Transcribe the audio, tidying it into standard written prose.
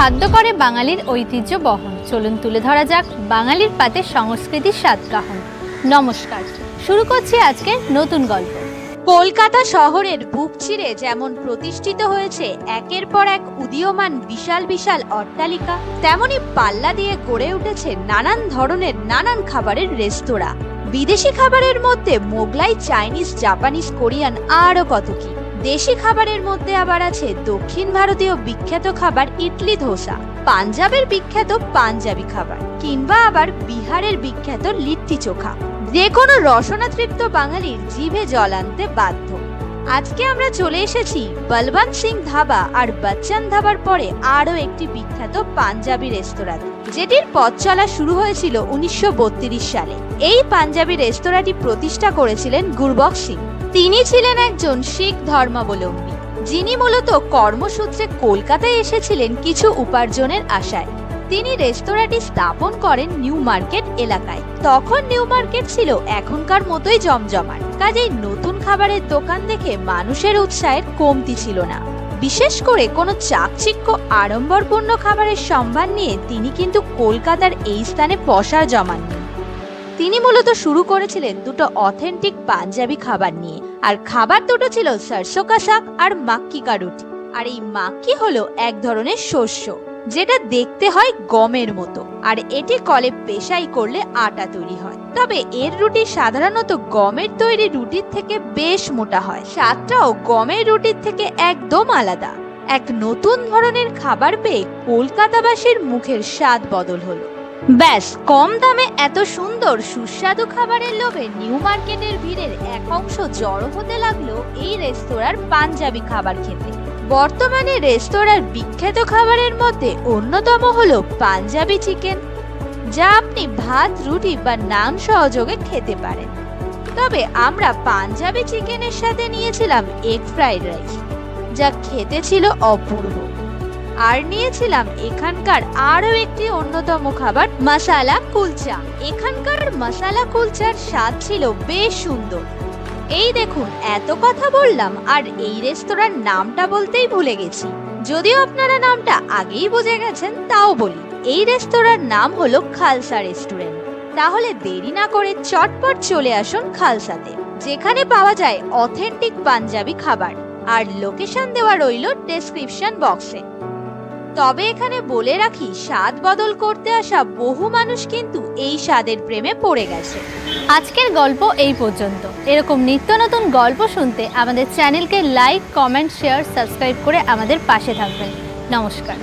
খাদ্য করে বাঙালির ঐতিহ্য বহন। চলুন তুলে ধরা যাক বাঙালির পাতে সংস্কৃতির স্বাদগ্রহণ। নমস্কার, শুরু করছি আজকের নতুন গল্প। কলকাতা শহরের বুক চিরে যেমন প্রতিষ্ঠিত হয়েছে একের পর এক উদীয়মান বিশাল বিশাল অট্টালিকা, তেমনি পাল্লা দিয়ে গড়ে উঠেছে নানান ধরনের নানান খাবারের রেস্তোরাঁ। বিদেশি খাবারের মধ্যে মোগলাই, চাইনিজ, জাপানিজ, কোরিয়ান আরও কত কি। দেশি খাবারের মধ্যে আবার আছে দক্ষিণ ভারতীয় বিখ্যাত খাবার ইডলি, ধোসা, পাঞ্জাবের বিখ্যাত পাঞ্জাবি খাবার, কিংবা আবার বিহারের বিখ্যাত লিট্টি চোখা। যে কোনো রসনাতৃপ্ত বাঙালির জিভে জল আনতে বাধ্য। আজকে আমরা চলে এসেছি বলবন্ত সিং ধাবা আর বচ্চন ধাবার পরে আরও একটি বিখ্যাত পাঞ্জাবি রেস্তোরাঁতে, যেটির পথ চলা শুরু হয়েছিল 1932 সালে। এই পাঞ্জাবি রেস্তোরাঁটি প্রতিষ্ঠা করেছিলেন গুরবক্স সিং। তিনি ছিলেন একজন শিখ ধর্মাবলম্বী, যিনি মূলত কর্মসূত্রে কলকাতায় এসেছিলেন কিছু উপার্জনের আশায়। তিনি রেস্তোরাঁটি স্থাপন করেন নিউ মার্কেট এলাকায়। তখন নিউ মার্কেট ছিল এখনকার মতোই জমজমাট, কাজেই নতুন খাবারের দোকান দেখে মানুষের উৎসাহের কমতি ছিল না। বিশেষ করে কোনো চাকচিক্য আড়ম্বরপূর্ণ খাবারের সম্ভার নিয়ে তিনি কিন্তু কলকাতার এই স্থানে পসার জমাননি। তিনি মূলত শুরু করেছিলেন দুটো অথেন্টিক পাঞ্জাবি খাবার নিয়ে, আর খাবার দুটো ছিল সরসো কা শাক আর মাক্কি কা রুটি। আর এই মাক্কি হলো এক ধরনের শস্য, যেটা দেখতে হয় গমের মতো, আর এটি কলে পেশাই করলে আটা তৈরি হয়। তবে এর রুটি সাধারণত গমের তৈরি রুটির থেকে বেশ মোটা হয়। স্বাদটাও গমের রুটির থেকে একদম আলাদা। এক নতুন ধরনের খাবার পেয়ে কলকাতাবাসীর মুখের স্বাদ বদল হলো। ব্যাস, কম দামে এত সুন্দর সুস্বাদু খাবারের লোভে নিউ মার্কেটের ভিড়ের এক অংশ জড়ো হতে লাগলো এই রেস্তোরাঁর পাঞ্জাবি খাবার খেতে। বর্তমানে রেস্তোরাঁর বিখ্যাত খাবারের মধ্যে অন্যতম হলো পাঞ্জাবি চিকেন, যা আপনি ভাত, রুটি বা নান সহযোগে খেতে পারেন। তবে আমরা পাঞ্জাবি চিকেনের সাথে নিয়েছিলাম এগ ফ্রাইড রাইস, যা খেতে ছিল অপূর্ব। আর নিয়েছিলাম এখানকার আরও একটি অন্যতম খাবার, মশালা কুলচা। এখানকার মশালা কুলচার স্বাদ ছিল বেশ সুন্দর। এই দেখুন, এত কথা বললাম আর এই রেস্তোরাঁর নামটা বলতেই ভুলে গেছি। যদিও আপনারা নামটা আগেই বুঝে গেছেন, তাও বলি, এই রেস্তোরাঁর নাম হলো খালসা রেস্টুরেন্ট। তাহলে দেরি না করে চটপট চলে আসুন খালসাতে, যেখানে পাওয়া যায় অথেন্টিক পাঞ্জাবি খাবার। আর লোকেশন দেওয়া রইল ডেসক্রিপশন বক্সে। তবে এখানে বলে রাখি, স্বাদ বদল করতে আসা বহু মানুষ কিন্তু এই স্বাদের প্রেমে পড়ে গেছে। আজকের গল্প এই পর্যন্ত। এরকম নিত্য নতুন গল্প শুনতে আমাদের চ্যানেলকে লাইক, কমেন্ট, শেয়ার, সাবস্ক্রাইব করে আমাদের পাশে থাকবেন। নমস্কার।